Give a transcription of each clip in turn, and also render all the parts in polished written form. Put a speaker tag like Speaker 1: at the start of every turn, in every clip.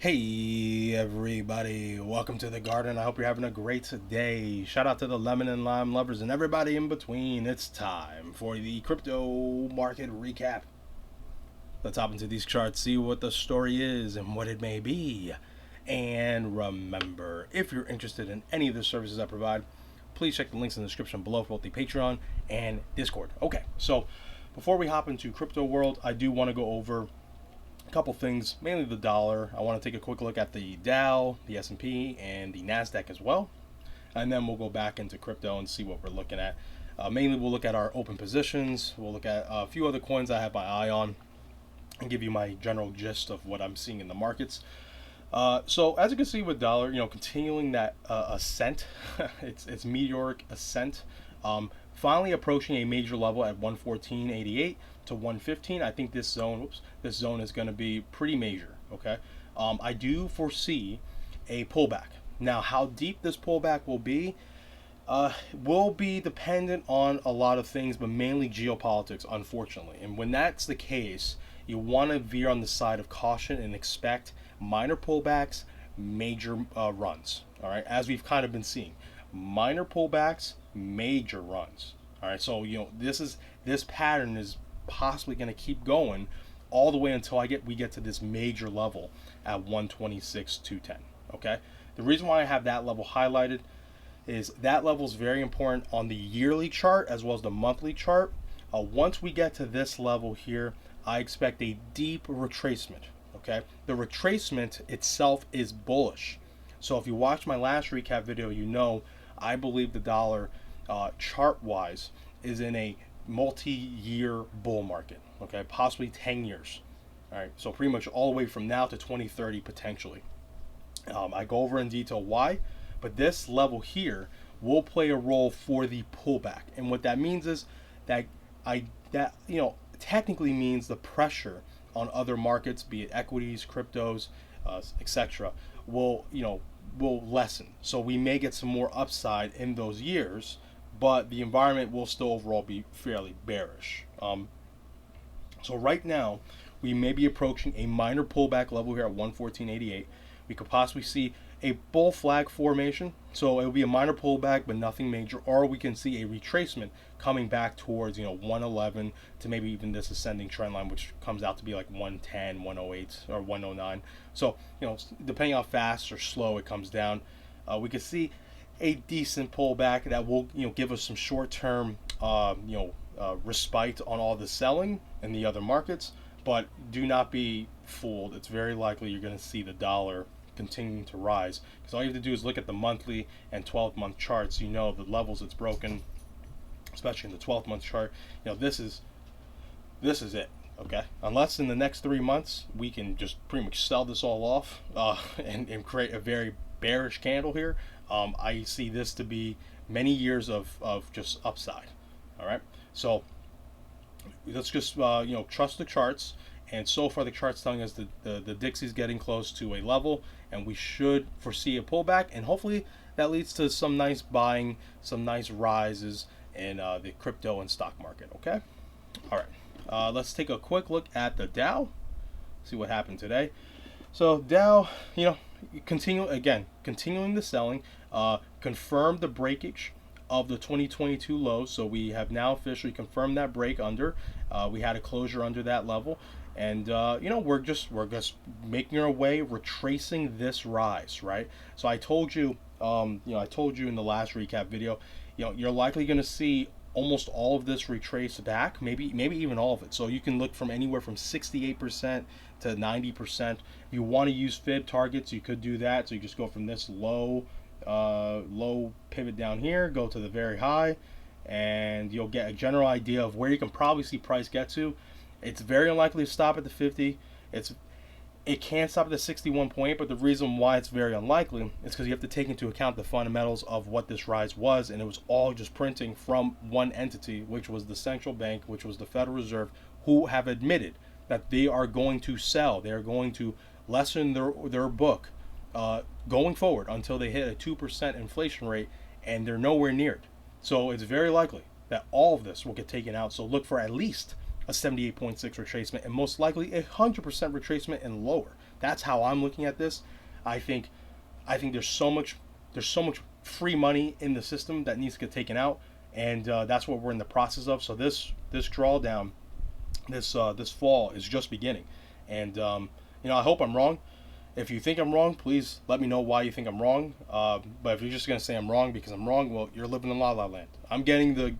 Speaker 1: Hey everybody, welcome to the garden. I hope you're having a great day. Shout out to the lemon and lime lovers and everybody in between. It's time for the crypto market recap. Let's hop into these charts, see what the story is and what it may be. And remember, if you're interested in any of the services I provide, please check the links in the description below for both the Patreon and Discord. Okay, so before we hop into crypto world, I do want to go over a couple things, mainly the dollar. I want to take a quick look at the Dow, the S&P, and the NASDAQ as well. And then we'll go back into crypto and see what we're looking at. Mainly we'll look at our open positions. We'll look at a few other coins I have my eye on and give you my general gist of what I'm seeing in the markets. So as you can see with dollar, continuing that ascent, it's meteoric ascent. Finally approaching a major level at 114.88 to 115. I think this zone is going to be pretty major. Okay, I do foresee a pullback. Now, how deep this pullback will be dependent on a lot of things, but mainly geopolitics, unfortunately. And when that's the case, you want to veer on the side of caution and expect minor pullbacks, major runs. All right, as we've kind of been seeing, minor pullbacks, major runs. All right, so this pattern is possibly going to keep going all the way until we get to this major level at 126.210. Okay, the reason why I have that level highlighted is that level is very important on the yearly chart as well as the monthly chart. Once we get to this level here, I expect a deep retracement. Okay, the retracement itself is bullish. So if you watched my last recap video, I believe the dollar chart wise is in a multi-year bull market. Okay, possibly 10 years. All right, so pretty much all the way from now to 2030 potentially. I go over in detail why, but this level here will play a role for the pullback. And what that means is that technically means the pressure on other markets, be it equities, cryptos, etc., will lessen. So we may get some more upside in those years, but the environment will still overall be fairly bearish. So right now, we may be approaching a minor pullback level here at 114.88. We could possibly see a bull flag formation, so it will be a minor pullback but nothing major, or we can see a retracement coming back towards 111 to maybe even this ascending trend line, which comes out to be like 110, 108, or 109. So depending how fast or slow it comes down, we could see a decent pullback that will give us some short-term respite on all the selling in the other markets. But do not be fooled. It's very likely you're going to see the dollar continuing to rise, because all you have to do is look at the monthly and 12-month charts. The levels it's broken, especially in the 12-month chart. This is it. Okay, unless in the next 3 months we can just pretty much sell this all off and create a very bearish candle here, I see this to be many years of just upside. All right, so let's just trust the charts. And so far the chart's telling us the Dixie's getting close to a level, and we should foresee a pullback, and hopefully that leads to some nice buying, some nice rises in the crypto and stock market. Okay, all right, let's take a quick look at the Dow, see what happened today. So Dow, continuing the selling, confirmed the breakage of the 2022 lows. So we have now officially confirmed that break under. We had a closure under that level, and we're just making our way, retracing this rise, right? So I told you, in the last recap video, you're likely going to see almost all of this retrace back, maybe even all of it. So you can look from anywhere from 68% to 90%. If you want to use fib targets, you could do that. So you just go from this low pivot down here, go to the very high, and you'll get a general idea of where you can probably see price get to. It's very unlikely to stop at the 50. It can stop at the 61 point, but the reason why it's very unlikely is because you have to take into account the fundamentals of what this rise was, and it was all just printing from one entity, which was the central bank, which was the Federal Reserve, who have admitted that they are going to sell. They are going to lessen their book going forward until they hit a 2% inflation rate, and they're nowhere near it. So it's very likely that all of this will get taken out. So look for at least a 78.6 retracement, and most likely a 100% retracement and lower. That's how I'm looking at this. I think there's so much free money in the system that needs to get taken out, and that's what we're in the process of. So this drawdown, this fall is just beginning, and I hope I'm wrong. If you think I'm wrong, please let me know why you think I'm wrong. But if you're just gonna say I'm wrong because I'm wrong, well, you're living in la la land. I'm getting the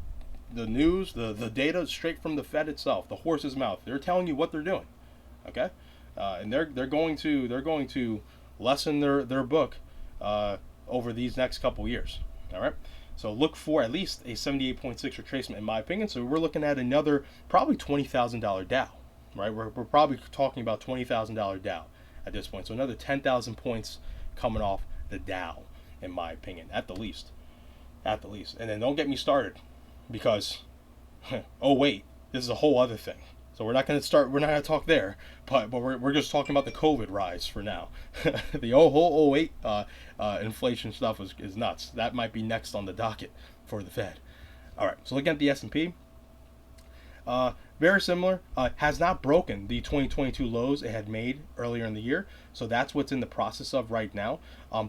Speaker 1: news, the data straight from the Fed itself, the horse's mouth. They're telling you what they're doing, okay? And they're going to lessen their book over these next couple years. All right. So look for at least a 78.6 retracement, in my opinion. So we're looking at another probably $20,000 Dow, right? We're probably talking about $20,000 Dow at this point. So another 10,000 points coming off the Dow, in my opinion, at the least. At the least. And then don't get me started, because, oh wait, this is a whole other thing. So we're not going to talk there, but we're just talking about the COVID rise for now. The whole 08 inflation stuff is nuts. That might be next on the docket for the Fed. All right, so looking at the S&P, very similar, has not broken the 2022 lows it had made earlier in the year. So that's what's in the process of right now.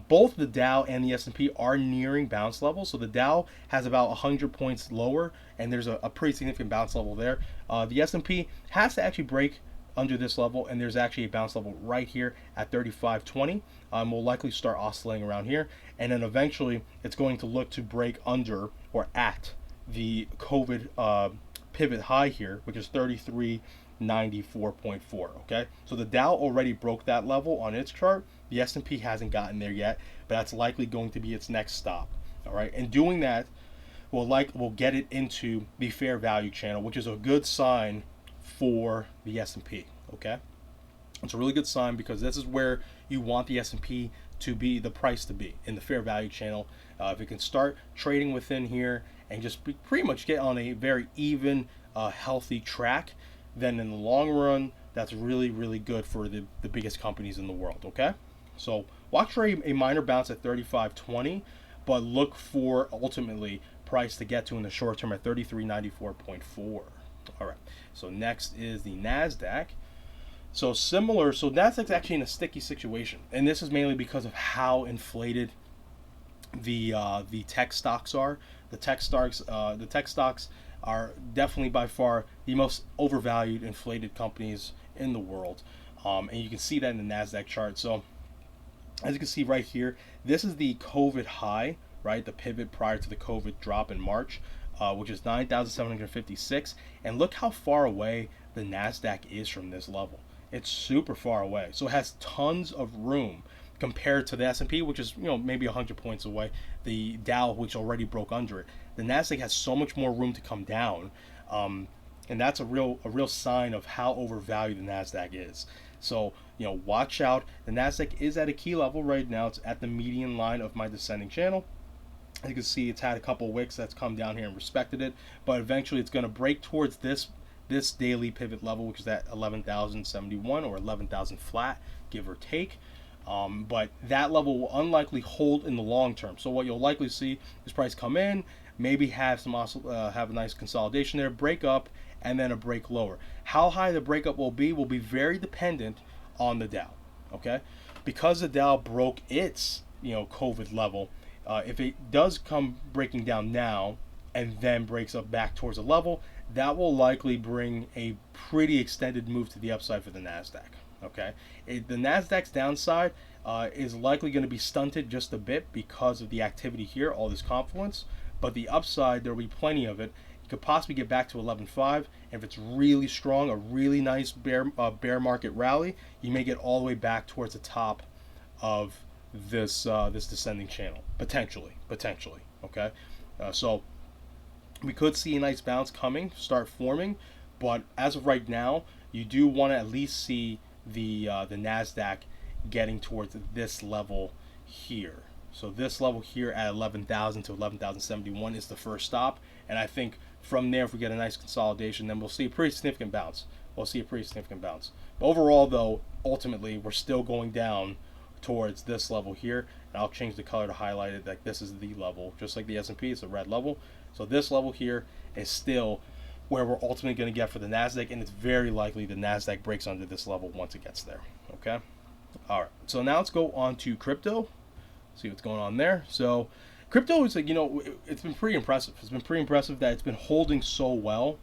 Speaker 1: Both the Dow and the S&P are nearing bounce levels. So the Dow has about 100 points lower, and there's a pretty significant bounce level there. The S&P has to actually break under this level, and there's actually a bounce level right here at 35.20. We'll likely start oscillating around here, and then eventually it's going to look to break under or at the COVID pivot high here, which is 3394.4. Okay, so the Dow already broke that level on its chart. The S&P hasn't gotten there yet, but that's likely going to be its next stop. All right, and doing that will get it into the fair value channel, which is a good sign for the S&P. Okay, it's a really good sign, because this is where you want the S&P to be, the price to be, in the fair value channel. If it can start trading within here and just pretty much get on a very even, healthy track, then in the long run, that's really, really good for the biggest companies in the world. Okay, so watch for a minor bounce at 35.20, but look for ultimately price to get to in the short term at 3394.4. All right, so next is the NASDAQ. So similar, so NASDAQ's actually in a sticky situation, and this is mainly because of how inflated the tech stocks are. The tech stocks are definitely by far the most overvalued, inflated companies in the world, and you can see that in the NASDAQ chart. So as you can see right here, this is the COVID high, right? The pivot prior to the COVID drop in March, which is 9,756, and look how far away the NASDAQ is from this level. It's super far away, so it has tons of room compared to the S&P, which is maybe 100 points away. The Dow, which already broke under it. The NASDAQ has so much more room to come down, and that's a real sign of how overvalued the NASDAQ is. So watch out. The NASDAQ is at a key level right now. It's at the median line of my descending channel. As you can see, it's had a couple wicks that's come down here and respected it, but eventually it's going to break towards this daily pivot level, which is at 11,071 or 11,000 flat, give or take. But that level will unlikely hold in the long term. So what you'll likely see is price come in, maybe have a nice consolidation there, break up, and then a break lower. How high the breakup will be very dependent on the Dow. Okay, because the Dow broke its COVID level. If it does come breaking down now and then breaks up back towards a level, that will likely bring a pretty extended move to the upside for the NASDAQ. Okay, the NASDAQ's downside is likely going to be stunted just a bit because of the activity here, all this confluence. But the upside, there will be plenty of it. You could possibly get back to 11.5, and if it's really strong, a really nice bear market rally, you may get all the way back towards the top of this descending channel, potentially. Okay, so we could see a nice bounce start forming, but as of right now, you do want to at least see the NASDAQ getting towards this level here. So this level here at 11,000 to 11,071 is the first stop, and I think from there, if we get a nice consolidation, then we'll see a pretty significant bounce. But overall, though, ultimately, we're still going down towards this level here, and I'll change the color to highlight it like this is the level, just like the S&P, it's a red level. So this level here is still where we're ultimately going to get for the NASDAQ, and it's very likely the NASDAQ breaks under this level once it gets there. Okay, All right, so now let's go on to crypto. See what's going on there. So crypto is like, it's been pretty impressive. It's been pretty impressive that it's been holding so well.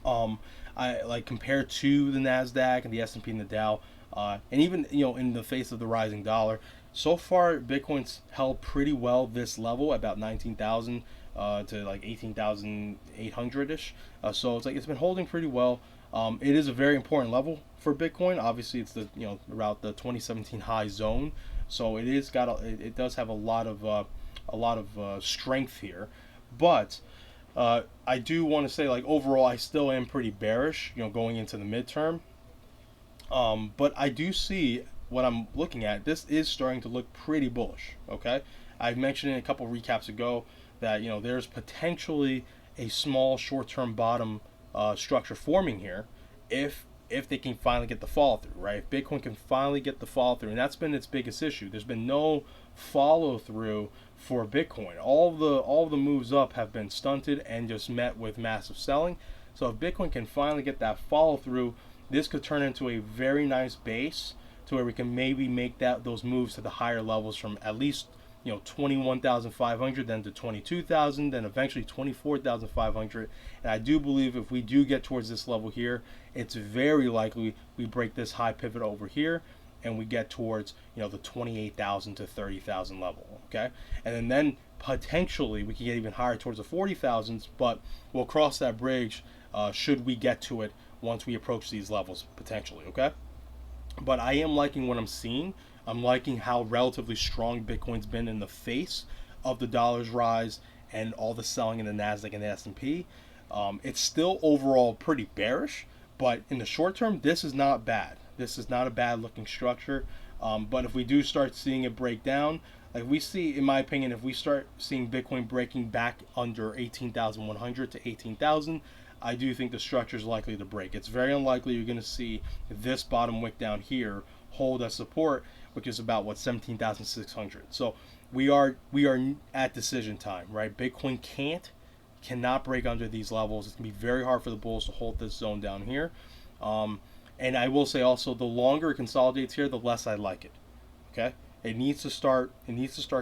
Speaker 1: Um, I like compared to the Nasdaq and the S&P and the Dow, and even in the face of the rising dollar. So far, Bitcoin's held pretty well this level, about 19,000 to like 18,800 ish. So it's like it's been holding pretty well. It is a very important level for Bitcoin. Obviously, it's the around the 2017 high zone. So it does have a lot of strength here, but I do want to say, like, overall, I still am pretty bearish, going into the midterm. But I do see what I'm looking at. This is starting to look pretty bullish. Okay, I've mentioned in a couple recaps ago that there's potentially a small short-term bottom structure forming here, if they can finally get the follow through, right? If Bitcoin can finally get the follow through, and that's been its biggest issue. There's been no follow through for Bitcoin. All the moves up have been stunted and just met with massive selling. So if Bitcoin can finally get that follow through, this could turn into a very nice base to where we can maybe make those moves to the higher levels from at least 21,500, then to 22,000, then eventually 24,500. And I do believe if we do get towards this level here, it's very likely we break this high pivot over here and we get towards the 28,000 to 30,000 level. Okay, and then potentially we can get even higher towards the 40,000s, but we'll cross that bridge should we get to it once we approach these levels potentially. Okay, but I am liking what I'm seeing. I'm liking how relatively strong Bitcoin's been in the face of the dollar's rise and all the selling in the Nasdaq and the S&P. It's still overall pretty bearish, but in the short term, this is not bad. This is not a bad looking structure. But if we do start seeing it break down, like we see, in my opinion, if we start seeing Bitcoin breaking back under 18,100 to 18,000, I do think the structure is likely to break. It's very unlikely you're going to see this bottom wick down here hold as support, which is about 17,600. So we are at decision time, right? Bitcoin cannot break under these levels. It's gonna be very hard for the bulls to hold this zone down here. And I will say also, the longer it consolidates here, the less I like it. Okay, it needs to start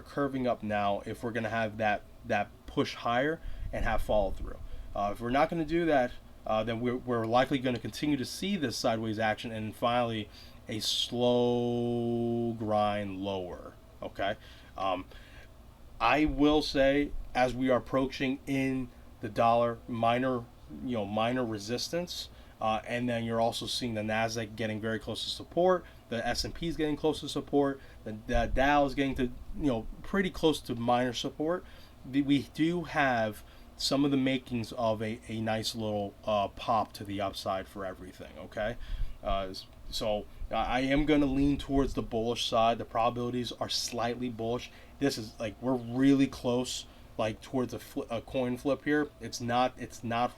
Speaker 1: curving up now if we're gonna have that push higher and have follow through. If we're not going to do that, then we're likely going to continue to see this sideways action and finally a slow grind lower. Okay, I will say, as we are approaching in the dollar minor resistance, and then you're also seeing the Nasdaq getting very close to support, the S&P is getting close to support, the Dow is getting to pretty close to minor support. We do have some of the makings of a nice little pop to the upside for everything. Okay, so I am going to lean towards the bullish side. The probabilities are slightly bullish. This is like, we're really close, like towards a coin flip here. It's not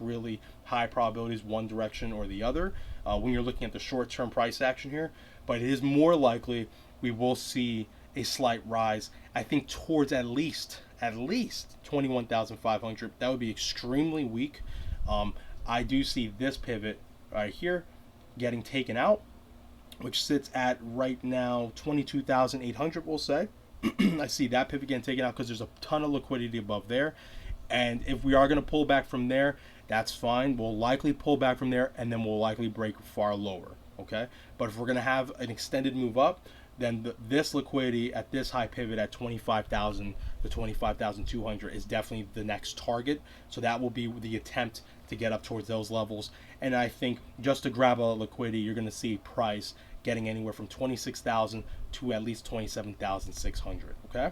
Speaker 1: really high probabilities one direction or the other when you're looking at the short term price action here, but it is more likely we will see a slight rise, I think, towards at least 21,500. That would be extremely weak. I do see this pivot right here getting taken out, which sits at right now 22,800, we'll say. I see that pivot getting taken out because there's a ton of liquidity above there. And if we are going to pull back from there, that's fine. We'll likely pull back from there, and then we'll likely break far lower. Okay, but if we're going to have an extended move up, then this liquidity at this high pivot at 25,000 to 25,200 is definitely the next target. So that will be the attempt to get up towards those levels. And I think just to grab a liquidity, you're going to see price getting anywhere from 26,000 to at least 27,600. Okay.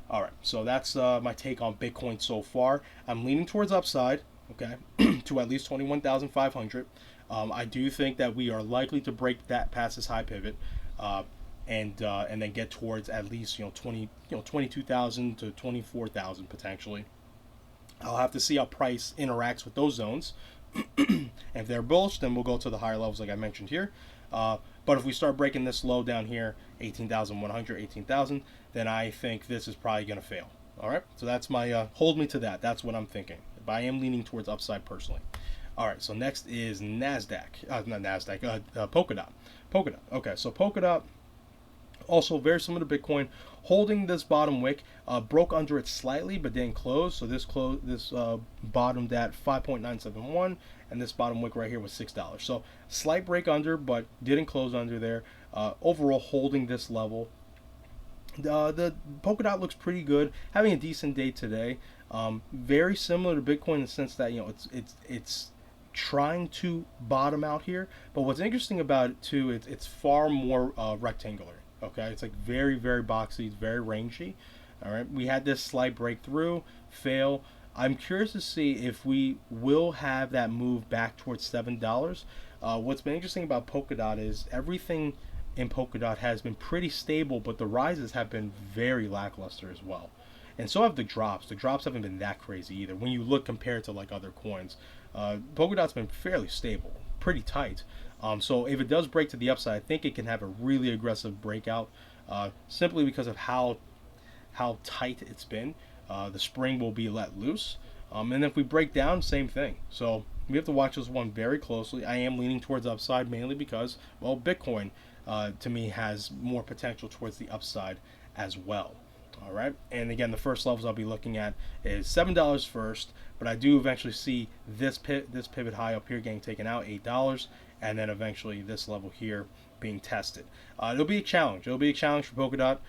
Speaker 1: All right. So that's my take on Bitcoin so far. I'm leaning towards upside. Okay, to at least 21,500. I do think that we are likely to break that past this high pivot. And then get towards at least 22,000 to 24,000 potentially. I'll have to see how price interacts with those zones. If they're bullish, then we'll go to the higher levels like I mentioned here. But if we start breaking this low down here, 18,100, 18,000, then I think this is probably going to fail. All right, so that's my hold me to that. That's what I'm thinking. But I am leaning towards upside personally. All right, so next is NASDAQ. Not NASDAQ. Polkadot. Okay, so Polkadot. Also, very similar to Bitcoin, holding this bottom wick, broke under it slightly, but didn't close. So this bottomed at 5.971, and this bottom wick right here was $6. So slight break under, but didn't close under there. Overall, holding this level. The Polkadot looks pretty good, having a decent day today. Very similar to Bitcoin in the sense that it's trying to bottom out here. But what's interesting about it too, it's far more rectangular. Okay, it's like very, very boxy, it's very rangy. All right, we had this slight breakthrough, fail. I'm curious to see if we will have that move back towards $7. What's been interesting about Polkadot is everything in Polkadot has been pretty stable, but the rises have been very lackluster as well. And so have the drops. The drops haven't been that crazy either. When you look compared to like other coins, Polkadot's been fairly stable, pretty tight. So if it does break to the upside, I think it can have a really aggressive breakout, simply because of how tight it's been. The spring will be let loose, and if we break down, same thing. So we have to watch this one very closely. I am leaning towards upside mainly because, well, Bitcoin to me has more potential towards the upside as well. All right, and again, the first levels I'll be looking at is $7 first, but I do eventually see this pivot high up here getting taken out, $8, and then eventually this level here being tested. It'll be a challenge. It'll be a challenge for Polkadot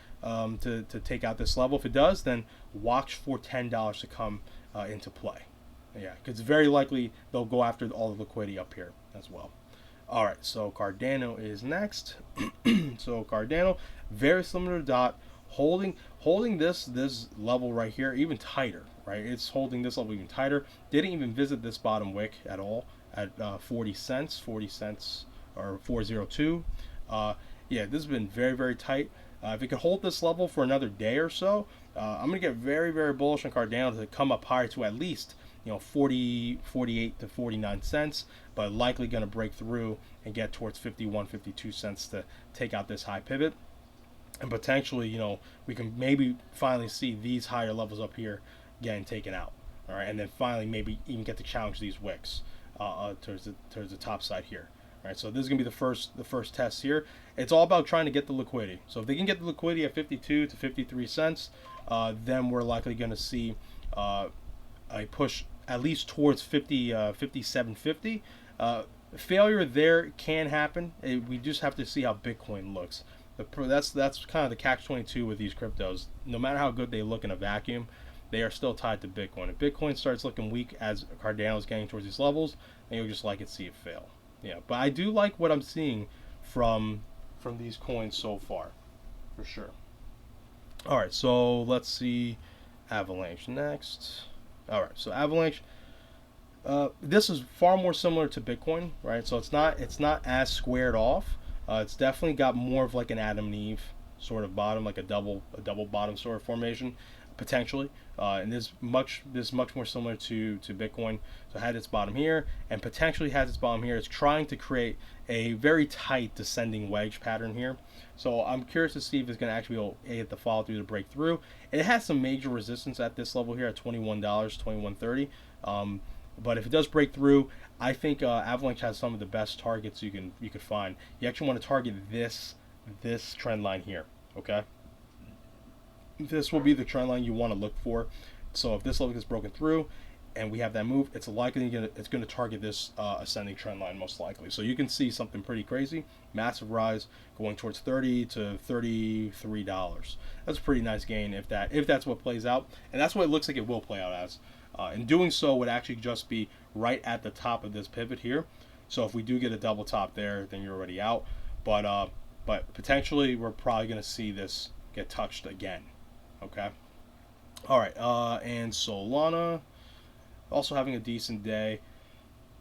Speaker 1: to take out this level. If it does, then watch for $10 to come into play. Yeah, because it's very likely they'll go after all the liquidity up here as well. All right, so Cardano is next. So Cardano, very similar to DOT, holding this level right here even tighter, right? It's holding this level even tighter. Didn't even visit this bottom wick at all at 40 cents or 402. Yeah, this has been very, very tight. If it could hold this level for another day or so, I'm gonna get very, very bullish on Cardano to come up higher to at least 48 to 49 cents, but likely going to break through and get towards 51, 52 cents to take out this high pivot. And potentially, we can maybe finally see these higher levels up here getting taken out. All right, and then finally maybe even get to challenge these wicks towards the top side here. All right, so this is going to be the first test here. It's all about trying to get the liquidity. So if they can get the liquidity at 52 to 53 cents, then we're likely going to see a push at least towards 57.50. Failure there can happen. We just have to see how Bitcoin looks. That's kind of the catch-22 with these cryptos. No matter how good they look in a vacuum, they are still tied to Bitcoin. If Bitcoin starts looking weak as Cardano is getting towards these levels, then you'll just see it fail. Yeah, but I do like what I'm seeing from these coins so far, for sure. All right, so let's see Avalanche next. All right, so Avalanche. This is far more similar to Bitcoin, right? So it's not as squared off. It's definitely got more of like an Adam and Eve sort of bottom, like a double bottom sort of formation, potentially. And this much more similar to Bitcoin. So it had its bottom here, and potentially has its bottom here. It's trying to create a very tight descending wedge pattern here. So I'm curious to see if it's going to actually be able to get the follow through to break through. It has some major resistance at this level here at $21, $21.30. But if it does break through, I think Avalanche has some of the best targets you could find. You actually want to target this trend line here. Okay, this will be the trend line you want to look for. So if this level gets broken through, and we have that move, it's likely it's going to target this ascending trend line most likely. So you can see something pretty crazy, massive rise going towards $30 to $33. That's a pretty nice gain if that's what plays out, and that's what it looks like it will play out as. And doing so would actually just be right at the top of this pivot here. So if we do get a double top there, then you're already out. But potentially we're probably going to see this get touched again. Okay. All right. And Solana also having a decent day.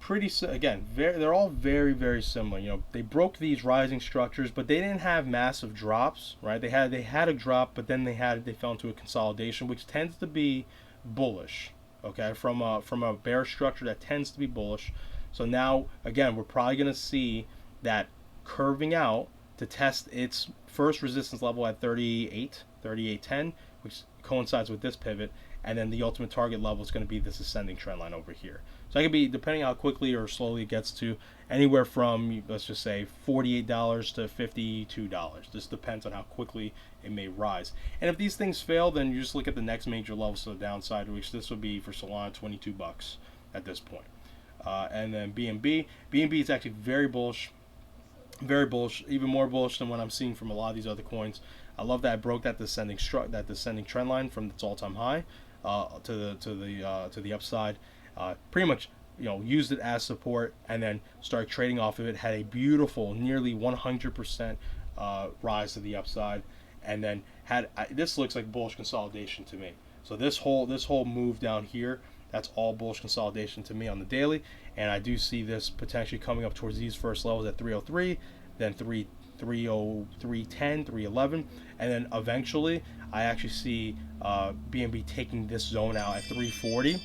Speaker 1: They're all very, very similar. They broke these rising structures, but they didn't have massive drops, right? They had a drop, but then they fell into a consolidation, which tends to be bullish. Okay, from a bear structure that tends to be bullish. So now again, we're probably going to see that curving out to test its first resistance level at 38.10, which coincides with this pivot, and then the ultimate target level is going to be this ascending trend line over here. So I could be, depending how quickly or slowly it gets to, anywhere from, let's just say, $48 to $52. This depends on how quickly it may rise. And if these things fail, then you just look at the next major levels to the downside, which this would be for Solana, 22 bucks at this point. And then BNB is actually very bullish, even more bullish than what I'm seeing from a lot of these other coins. I love that it broke that descending trend line from its all-time high to the upside. Pretty much, used it as support and then started trading off of it. Had a beautiful, nearly 100% rise to the upside, and then this looks like bullish consolidation to me. So this whole move down here, that's all bullish consolidation to me on the daily, and I do see this potentially coming up towards these first levels at 303, then 310, 311, and then eventually I actually see BNB taking this zone out at 340.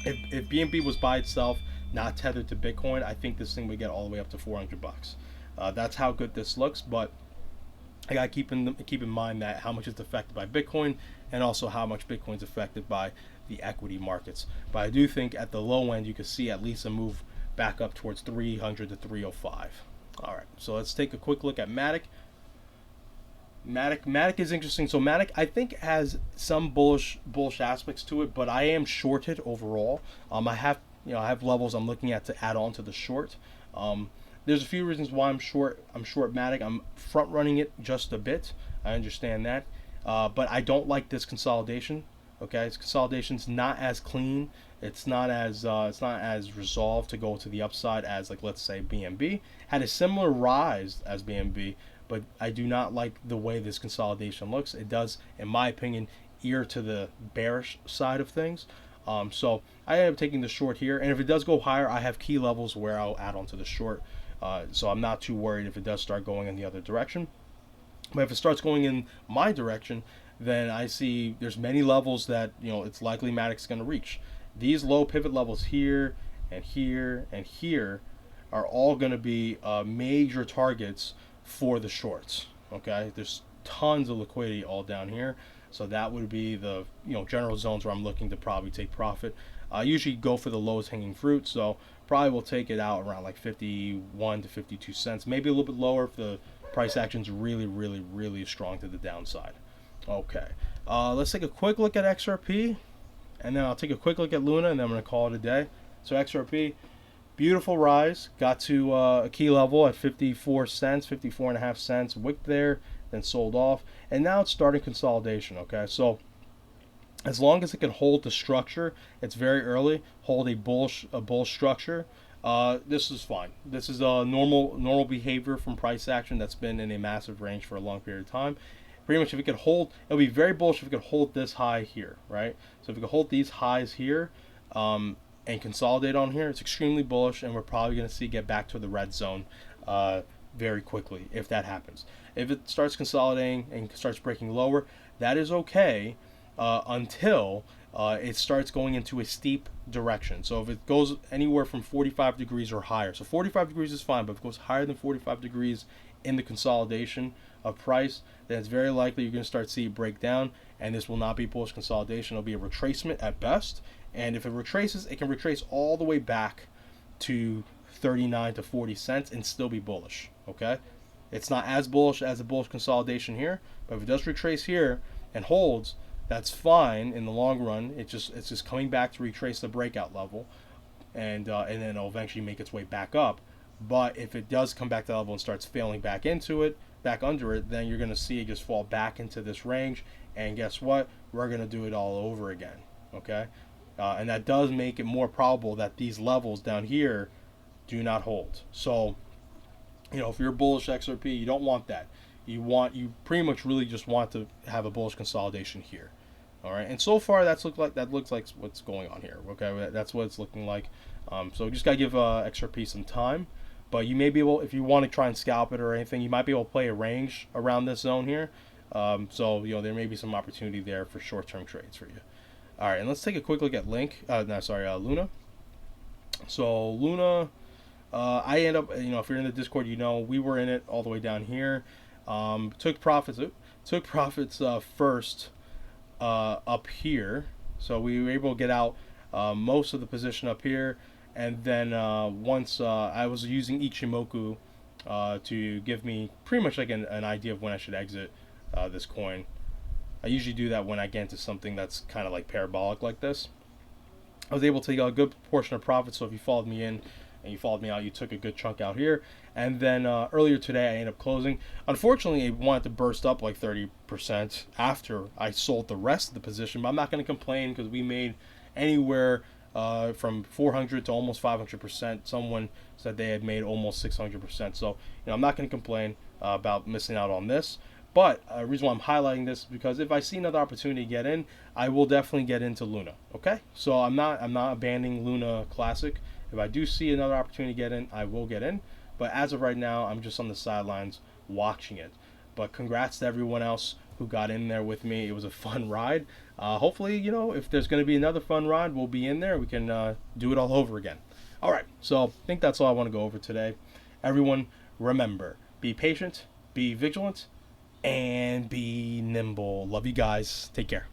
Speaker 1: If BNB was by itself, not tethered to Bitcoin, I think this thing would get all the way up to 400 bucks. That's how good this looks, but I gotta keep in mind that how much it's affected by Bitcoin, and also how much Bitcoin's affected by the equity markets. But I do think at the low end you could see at least a move back up towards 300 to 305. All right, so let's take a quick look at MATIC. MATIC is interesting. So MATIC, I think, has some bullish aspects to it, but I am shorted overall. I have levels I'm looking at to add on to the short. There's a few reasons why I'm short MATIC. I'm front running it just a bit. I understand that, but I don't like this consolidation. Okay, this consolidation's not as clean. It's not as resolved to go to the upside as, like, let's say BNB had a similar rise as BNB. But I do not like the way this consolidation looks. It does, in my opinion, ear to the bearish side of things. So I end up taking the short here. And if it does go higher, I have key levels where I'll add on to the short. So I'm not too worried if it does start going in the other direction. But if it starts going in my direction, then I see there's many levels that it's likely MATIC's going to reach. These low pivot levels here and here and here are all going to be major targets for the shorts. Okay, there's tons of liquidity all down here, so that would be the general zones where I'm looking to probably take profit. I usually go for the lowest hanging fruit, so probably will take it out around like 51 to 52 cents, maybe a little bit lower if the price action's really strong to the downside. Okay, let's take a quick look at XRP, and then I'll take a quick look at Luna, and then I'm going to call it a day. So XRP, beautiful rise, got to a key level at 54 cents, 54.5 cents, wicked there, then sold off, and now it's starting consolidation. Okay, so as long as it can hold the structure, it's very early, hold a bullish structure, this is fine. This is a normal behavior from price action that's been in a massive range for a long period of time. Pretty much if it could hold, it'll be very bullish if it could hold this high here, right? So if it could hold these highs here, and consolidate on here, it's extremely bullish, and we're probably going to see get back to the red zone very quickly if that happens. If it starts consolidating and starts breaking lower, that is okay until it starts going into a steep direction. So if it goes anywhere from 45 degrees or higher, so 45 degrees is fine, but if it goes higher than 45 degrees in the consolidation of price, then it's very likely you're going to start to see it break down, and this will not be bullish consolidation. It'll be a retracement at best. And if it retraces, it can retrace all the way back to 39 to 40 cents and still be bullish. Okay, it's not as bullish as a bullish consolidation here, but if it does retrace here and holds, that's fine in the long run. It's just coming back to retrace the breakout level, and then it'll eventually make its way back up. But if it does come back to that level and starts failing back into it, back under it, then you're going to see it just fall back into this range. And guess what? We're going to do it all over again. Okay. And that does make it more probable that these levels down here do not hold. So, if you're bullish XRP, you don't want that. You pretty much really just want to have a bullish consolidation here. All right, and so far that looks like what's going on here. Okay, that's what it's looking like. So just gotta give XRP some time. But you may be able, if you want to try and scalp it or anything, you might be able to play a range around this zone here. So there may be some opportunity there for short-term trades for you. All right, and let's take a quick look at Luna. So Luna, I end up, if you're in the Discord, we were in it all the way down here. Took profits first up here, So we were able to get out most of the position up here, and then once I was using Ichimoku to give me pretty much like an idea of when I should exit this coin. I usually do that when I get into something that's kind of like parabolic like this. I was able to take a good portion of profit. So if you followed me in and you followed me out, you took a good chunk out here. And then earlier today, I ended up closing. Unfortunately, it wanted to burst up like 30% after I sold the rest of the position. But I'm not going to complain because we made anywhere from 400 to almost 500%. Someone said they had made almost 600%. So I'm not going to complain about missing out on this. But the reason why I'm highlighting this is because if I see another opportunity to get in, I will definitely get into Luna. Okay, so I'm not abandoning Luna Classic. If I do see another opportunity to get in, I will get in. But as of right now, I'm just on the sidelines watching it. But congrats to everyone else who got in there with me. It was a fun ride. Hopefully, if there's going to be another fun ride, we'll be in there. We can do it all over again. All right, so I think that's all I want to go over today. Everyone, remember, be patient, be vigilant, and be nimble. Love you guys. Take care.